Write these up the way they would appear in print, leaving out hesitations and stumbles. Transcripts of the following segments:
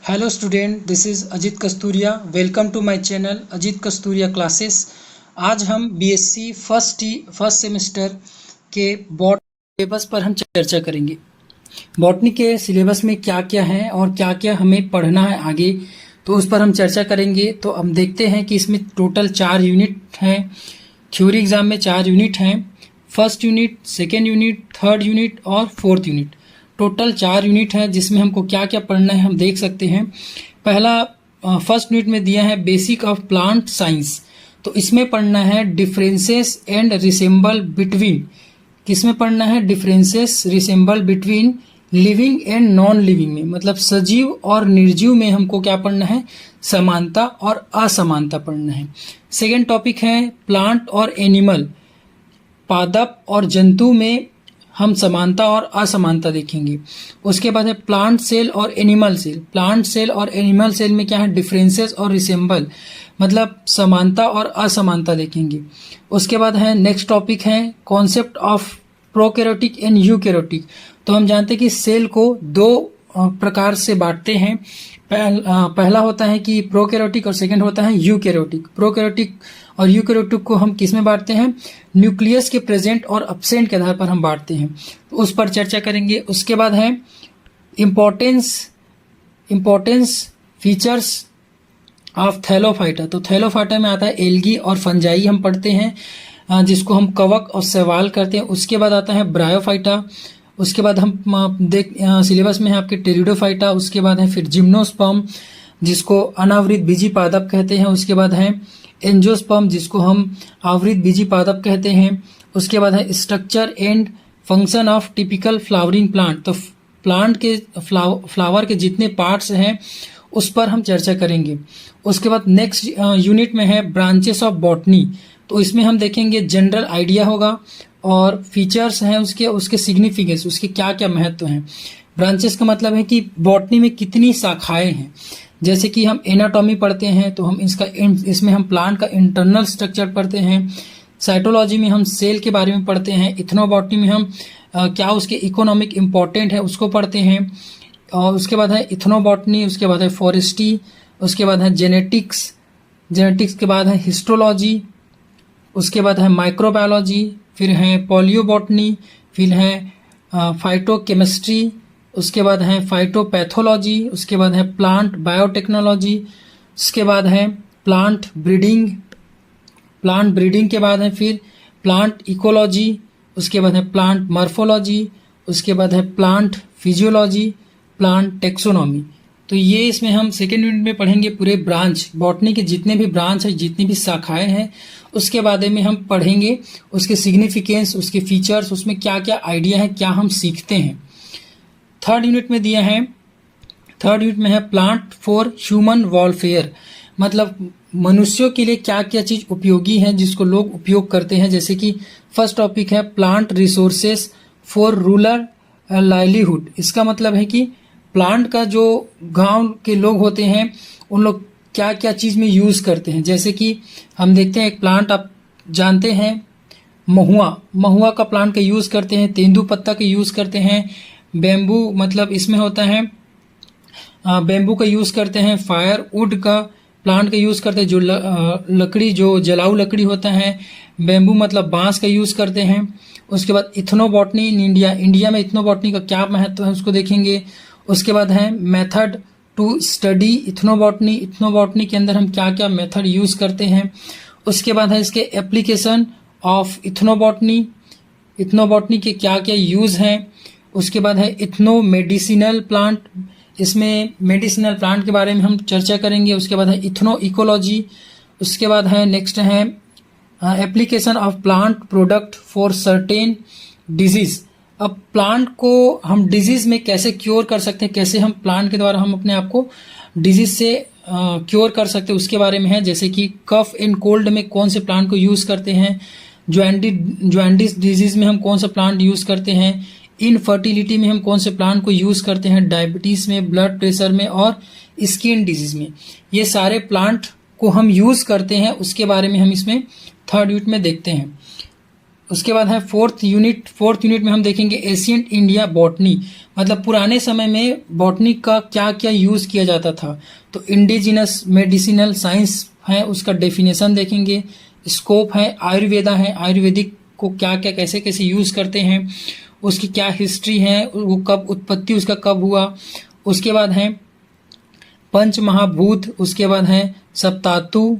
Hello student, this is Ajit Kasturia. Welcome to my channel Ajit Kasturia classes. आज हम BSc first semester के botany syllabus पर हम चर्चा करेंगे। बॉटनी के सिलेबस में क्या क्या है और क्या क्या हमें पढ़ना है आगे, तो उस पर हम चर्चा करेंगे। तो हम देखते हैं कि इसमें टोटल 4 यूनिट हैं। थ्योरी एग्जाम में 4 यूनिट हैं। First unit, second unit, third unit और फोर्थ यूनिट। टोटल 4 यूनिट है जिसमें हमको क्या क्या पढ़ना है हम देख सकते हैं। पहला फर्स्ट यूनिट में दिया है बेसिक ऑफ प्लांट साइंस। तो इसमें पढ़ना है डिफरेंसेस एंड रिसेम्बल बिटवीन। किसमें पढ़ना है? Differences resemble between living and non living में, मतलब सजीव और निर्जीव में हमको क्या पढ़ना है? समानता और असमानता पढ़ना है। सेकेंड टॉपिक है प्लांट और एनिमल, पादप और जंतु में हम समानता और असमानता देखेंगे। उसके बाद है प्लांट सेल और एनिमल सेल। प्लांट सेल और एनिमल सेल में क्या है? डिफरेंसेस और रिसेम्बल, मतलब समानता और असमानता देखेंगे। उसके बाद है नेक्स्ट टॉपिक है concept of prokaryotic and eukaryotic. तो हम जानते हैं कि सेल को 2 प्रकार से बांटते हैं। पहला होता है कि प्रोकैरियोटिक और सेकंड होता है यूकैरियोटिक। प्रोकैरियोटिक और यूकैरियोटिक को हम किस में बांटते हैं? न्यूक्लियस के प्रेजेंट और अब्सेंट के आधार पर हम बांटते हैं, तो उस पर चर्चा करेंगे। उसके बाद है इम्पोर्टेंस फीचर्स ऑफ थैलोफाइटा। तो थैलोफाइटा में आता है एल्गी और फंजाई हम पढ़ते हैं, जिसको हम कवक और शैवाल करते हैं। उसके बाद आता है ब्रायोफाइटा। उसके बाद हम सिलेबस में है आपके टेरिडोफाइटा। उसके बाद है फिर जिम्नोस्पर्म, जिसको अनावृत बीजी पादप कहते हैं। उसके बाद है एंजियोस्पर्म, जिसको हम आवृत बीजी पादप कहते हैं। उसके बाद है structure and function of typical flowering plant. तो प्लांट के फ्लावर के जितने पार्ट्स हैं उस पर हम चर्चा करेंगे। उसके बाद नेक्स्ट यूनिट में है ब्रांचेस ऑफ बॉटनी। तो इसमें हम देखेंगे जनरल आइडिया होगा और फीचर्स हैं उसके सिग्निफिकेंस, उसके क्या क्या महत्व हैं। ब्रांचेस का मतलब है कि बॉटनी में कितनी शाखाएं हैं। जैसे कि हम एनाटॉमी पढ़ते हैं तो हम इसमें हम प्लांट का इंटरनल स्ट्रक्चर पढ़ते हैं। साइटोलॉजी में हम सेल के बारे में पढ़ते हैं। इथनोबॉटनी में हम क्या उसके इकोनॉमिक इम्पोर्टेंट है उसको पढ़ते हैं। और उसके बाद है इथनोबॉटनी, उसके बाद है फॉरेस्ट्री, उसके बाद है जेनेटिक्स के बाद है हिस्टोलॉजी, उसके बाद है माइक्रोबायोलॉजी, फिर है पॉलियोबॉटनी, फिर है फाइटोकेमिस्ट्री, उसके बाद है फाइटोपैथोलॉजी, उसके बाद है प्लांट बायोटेक्नोलॉजी, उसके बाद है प्लांट ब्रीडिंग के बाद है फिर प्लांट इकोलॉजी, उसके बाद है प्लांट मॉर्फोलॉजी, उसके बाद है प्लांट फिजियोलॉजी, प्लांट टेक्सोनॉमी। तो ये इसमें हम सेकेंड यूनिट में पढ़ेंगे पूरे ब्रांच, बॉटनी के जितने भी ब्रांच है, जितनी भी शाखाएं हैं, उसके बारे में हम पढ़ेंगे, उसके सिग्निफिकेंस, उसके फीचर्स, उसमें क्या क्या आइडिया है, क्या हम सीखते हैं। थर्ड यूनिट में है प्लांट फॉर ह्यूमन वेलफेयर, मतलब मनुष्यों के लिए क्या क्या चीज उपयोगी है जिसको लोग उपयोग करते हैं। जैसे कि फर्स्ट टॉपिक है plant resources for rural livelihood. इसका मतलब है कि प्लांट का जो गांव के लोग होते हैं उन लोग क्या क्या चीज में यूज करते हैं। जैसे कि हम देखते हैं एक प्लांट आप जानते हैं महुआ का प्लांट का यूज करते हैं, तेंदू पत्ता का यूज करते हैं, बेम्बू मतलब इसमें होता है बेम्बू का यूज करते हैं, फायर वुड का प्लांट का यूज करते हैं, जो लकड़ी जो जलाऊ लकड़ी होता है, बेम्बू मतलब बांस का यूज करते हैं। उसके बाद इथनोबॉटनी इन इंडिया में इथनोबॉटनी का क्या महत्व है उसको देखेंगे। उसके बाद है मेथड टू स्टडी इथनोबॉटनी के अंदर हम क्या क्या मेथड यूज करते हैं। उसके बाद है इसके एप्लीकेशन ऑफ इथनोबॉटनी के क्या क्या यूज हैं। उसके बाद है इथनो मेडिसिनल प्लांट, इसमें मेडिसिनल प्लांट के बारे में हम चर्चा करेंगे। उसके बाद है इथनो इकोलॉजी। उसके बाद है नेक्स्ट है application of plant product for certain disease. अब प्लांट को हम डिजीज में कैसे क्योर कर सकते हैं, कैसे हम प्लांट के द्वारा हम अपने आप को डिजीज से क्योर कर सकते हैं उसके बारे में है। जैसे कि कफ एंड कोल्ड में कौन से प्लांट को यूज करते हैं, ज्वाइंटिस डिजीज में हम कौन सा प्लांट यूज करते हैं, इनफर्टिलिटी में हम कौन से प्लांट को यूज करते हैं, डायबिटीज में, ब्लड प्रेशर में और स्किन डिजीज में। ये सारे प्लांट को हम यूज करते हैं, उसके बारे में हम इसमें थर्ड यूनिट में देखते हैं। उसके बाद है फोर्थ यूनिट में हम देखेंगे एशियंट इंडिया बॉटनी, मतलब पुराने समय में बॉटनी का क्या क्या यूज़ किया जाता था। तो इंडिजिनस मेडिसिनल साइंस है, उसका डेफिनेशन देखेंगे। स्कोप है, आयुर्वेदा है, आयुर्वेदिक को क्या क्या कैसे कैसे यूज़ करते हैं, उसकी क्या हिस्ट्री है, वो कब उत्पत्ति उसका कब हुआ। उसके बाद है पंच महाभूत, उसके बाद है सप्ताधु,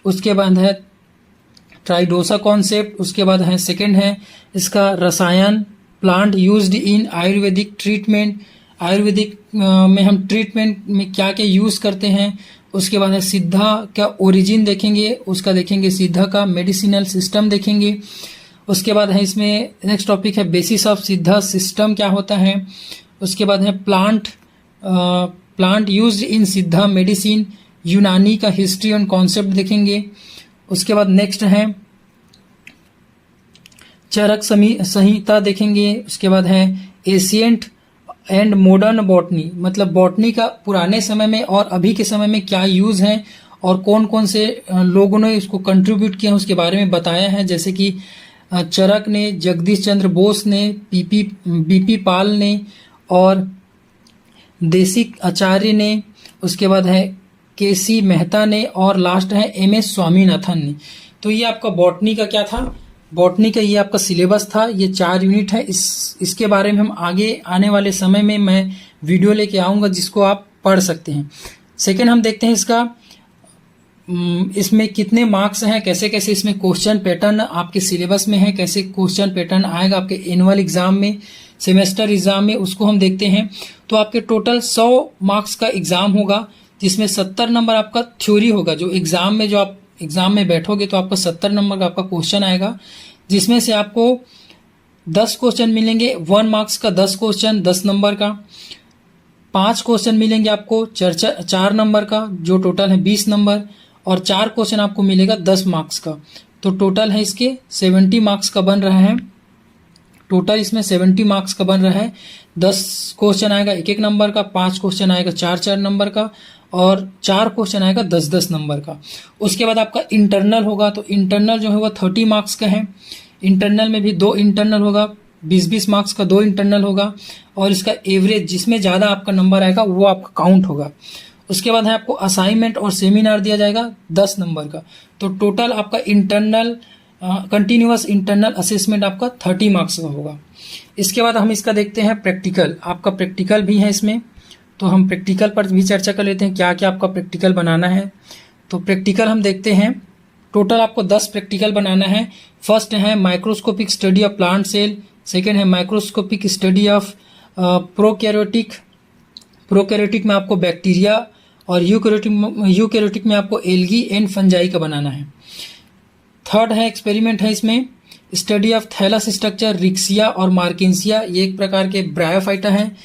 उसके बाद है ट्राइडोसा कॉन्सेप्ट, उसके बाद है सेकंड है इसका रसायन, plant used in Ayurvedic treatment, Ayurvedic में हम ट्रीटमेंट में क्या क्या यूज़ करते हैं। उसके बाद है सिद्धा का ओरिजिन देखेंगे, उसका देखेंगे सिद्धा का मेडिसिनल सिस्टम देखेंगे। उसके बाद है इसमें नेक्स्ट टॉपिक है बेसिस ऑफ सिद्धा सिस्टम क्या होता है। उसके बाद है प्लांट यूज्ड इन सिद्धा मेडिसिन, यूनानी का हिस्ट्री एंड कॉन्सेप्ट देखेंगे। उसके बाद नेक्स्ट है चरक संहिता देखेंगे। उसके बाद है एशियंट एंड मॉडर्न बॉटनी, मतलब बॉटनी का पुराने समय में और अभी के समय में क्या यूज़ है और कौन कौन से लोगों ने इसको कंट्रीब्यूट किया है उसके बारे में बताया है। जैसे कि चरक ने, जगदीश चंद्र बोस ने, बीपी पाल ने और देसिक आचार्य ने, उसके बाद है केसी मेहता ने और लास्ट है MS स्वामीनाथन ने। तो ये आपका बॉटनी का क्या था, बॉटनी का ये आपका सिलेबस था। ये 4 यूनिट है। इसके बारे में हम आगे आने वाले समय में मैं वीडियो लेके आऊँगा जिसको आप पढ़ सकते हैं। सेकेंड हम देखते हैं इसमें कितने मार्क्स हैं, कैसे कैसे इसमें क्वेश्चन पैटर्न आपके सिलेबस में है, कैसे क्वेश्चन पैटर्न आएगा आपके एनुअल एग्जाम में, सेमेस्टर एग्जाम में, उसको हम देखते हैं। तो आपके टोटल 100 मार्क्स का एग्जाम होगा जिसमें 70 नंबर आपका थ्योरी होगा। जो आप एग्जाम में बैठोगे तो आपका 70 नंबर का आपका क्वेश्चन आएगा, जिसमें से आपको 10 क्वेश्चन मिलेंगे 1 मार्क्स का, 10 क्वेश्चन 10 नंबर का, 5 क्वेश्चन मिलेंगे आपको 4 नंबर का, जो टोटल है 20 नंबर, और 4 क्वेश्चन आपको मिलेगा 10 मार्क्स का। तो टोटल है इसके 70 मार्क्स का बन रहा है। टोटल इसमें 70 मार्क्स का बन रहा है। 10 क्वेश्चन आएगा 1-1 नंबर का, 5 क्वेश्चन आएगा 4-4 नंबर का, और 4 क्वेश्चन आएगा 10-10 नंबर का। उसके बाद आपका इंटरनल होगा। तो इंटरनल जो है वो 30 मार्क्स का है। इंटरनल में भी 2 इंटरनल होगा, 20-20 मार्क्स का 2 इंटरनल होगा, और इसका एवरेज जिसमें ज़्यादा आपका नंबर आएगा वो आपका काउंट होगा। उसके बाद है आपको असाइनमेंट और सेमिनार दिया जाएगा 10 नंबर का। तो टोटल आपका इंटरनल कंटिन्यूअस इंटरनल असेसमेंट आपका 30 मार्क्स का होगा। इसके बाद हम इसका देखते हैं प्रैक्टिकल। आपका प्रैक्टिकल भी है इसमें, तो हम प्रैक्टिकल पर भी चर्चा कर लेते हैं क्या क्या आपका प्रैक्टिकल बनाना है। तो प्रैक्टिकल हम देखते हैं, टोटल आपको 10 प्रैक्टिकल बनाना है। फर्स्ट है microscopic study of plant cell, second है माइक्रोस्कोपिक स्टडी ऑफ प्रोकैरियोटिक में आपको बैक्टीरिया, और यूकैरियोटिक में आपको एल्गी एंड फंजाई का बनाना है। थर्ड है एक्सपेरिमेंट है इसमें study of thallus structure, riccia और मार्किंसिया, ये एक प्रकार के ब्रायोफाइटा है।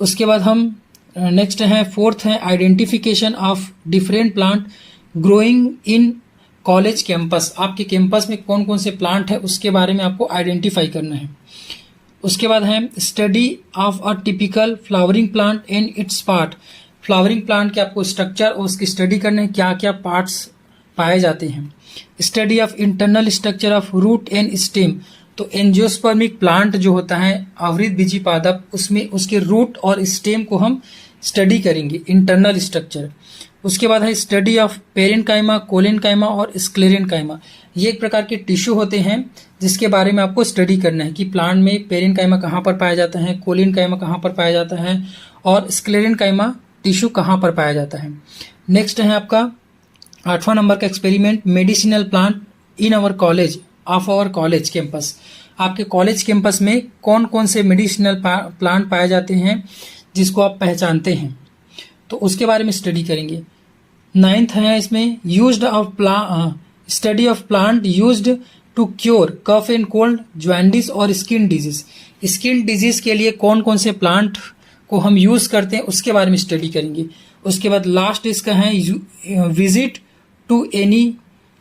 उसके बाद हम नेक्स्ट है फोर्थ है identification of different plant growing in college campus. आपके कैंपस में कौन कौन से प्लांट है उसके बारे में आपको आइडेंटिफाई करना है। उसके बाद है study of a typical flowering plant and it's part. Flowering plant के आपको स्ट्रक्चर और उसकी स्टडी करना है, क्या क्या पार्ट्स पाए जाते हैं। Study of internal structure of root and stem. तो एंजियोस्पर्मिक प्लांट जो होता है आवृत बीजी पादप, उसमें उसके रूट और स्टेम को हम स्टडी करेंगे, इंटरनल स्ट्रक्चर। उसके बाद है स्टडी ऑफ पेरेन्काइमा, कोलेनकाइमा और स्क्लेरेनकाइमा। ये एक प्रकार के टिश्यू होते हैं जिसके बारे में आपको स्टडी करना है कि प्लांट में पेरेन्काइमा कहाँ पर पाया जाता है, कोलेनकाइमा कहाँ पर पाया जाता है, और स्क्लेरेनकाइमा टिश्यू कहाँ पर पाया जाता है। नेक्स्ट है आपका 8वां नंबर का experiment medicinal plant in our college of our college campus. आपके कॉलेज कैंपस में कौन कौन से मेडिसिनल प्लांट पाए जाते हैं जिसको आप पहचानते हैं, तो उसके बारे में स्टडी करेंगे। 9th है इसमें used of study of plant used to cure cough and cold, joints और स्किन डिजीज। स्किन डिजीज के लिए कौन कौन से प्लांट को हम यूज करते हैं उसके बारे में स्टडी करेंगे। उसके बाद लास्ट इसका है visit to any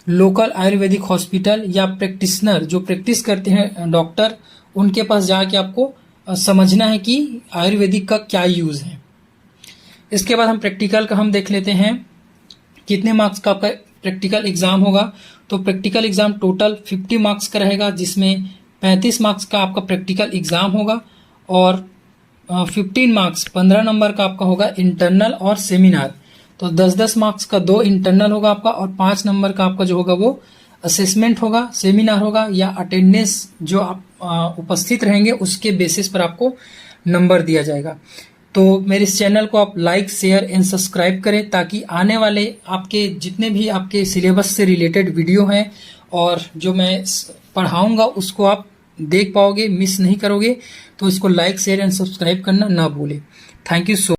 local ayurvedic hospital या प्रैक्टिशनर, जो प्रैक्टिस करते हैं डॉक्टर, उनके पास जाके आपको समझना है कि आयुर्वेदिक का क्या यूज है। इसके बाद हम प्रैक्टिकल का हम देख लेते हैं कितने मार्क्स का आपका प्रैक्टिकल एग्ज़ाम होगा। तो प्रैक्टिकल एग्ज़ाम टोटल 50 मार्क्स का रहेगा, जिसमें 35 मार्क्स का आपका प्रैक्टिकल एग्ज़ाम होगा और 15 मार्क्स 15 नंबर का आपका होगा इंटरनल और सेमिनार। तो 10-10 मार्क्स का 2 इंटरनल होगा आपका और 5 नंबर का आपका जो होगा वो असेसमेंट होगा, सेमिनार होगा या अटेंडेंस जो आप उपस्थित रहेंगे उसके बेसिस पर आपको नंबर दिया जाएगा। तो मेरे इस चैनल को आप लाइक, शेयर एंड सब्सक्राइब करें, ताकि आने वाले आपके जितने भी आपके सिलेबस से रिलेटेड वीडियो हैं और जो मैं पढ़ाऊंगा उसको आप देख पाओगे, मिस नहीं करोगे। तो इसको लाइक, शेयर एंड सब्सक्राइब करना ना भूलें। Thank you so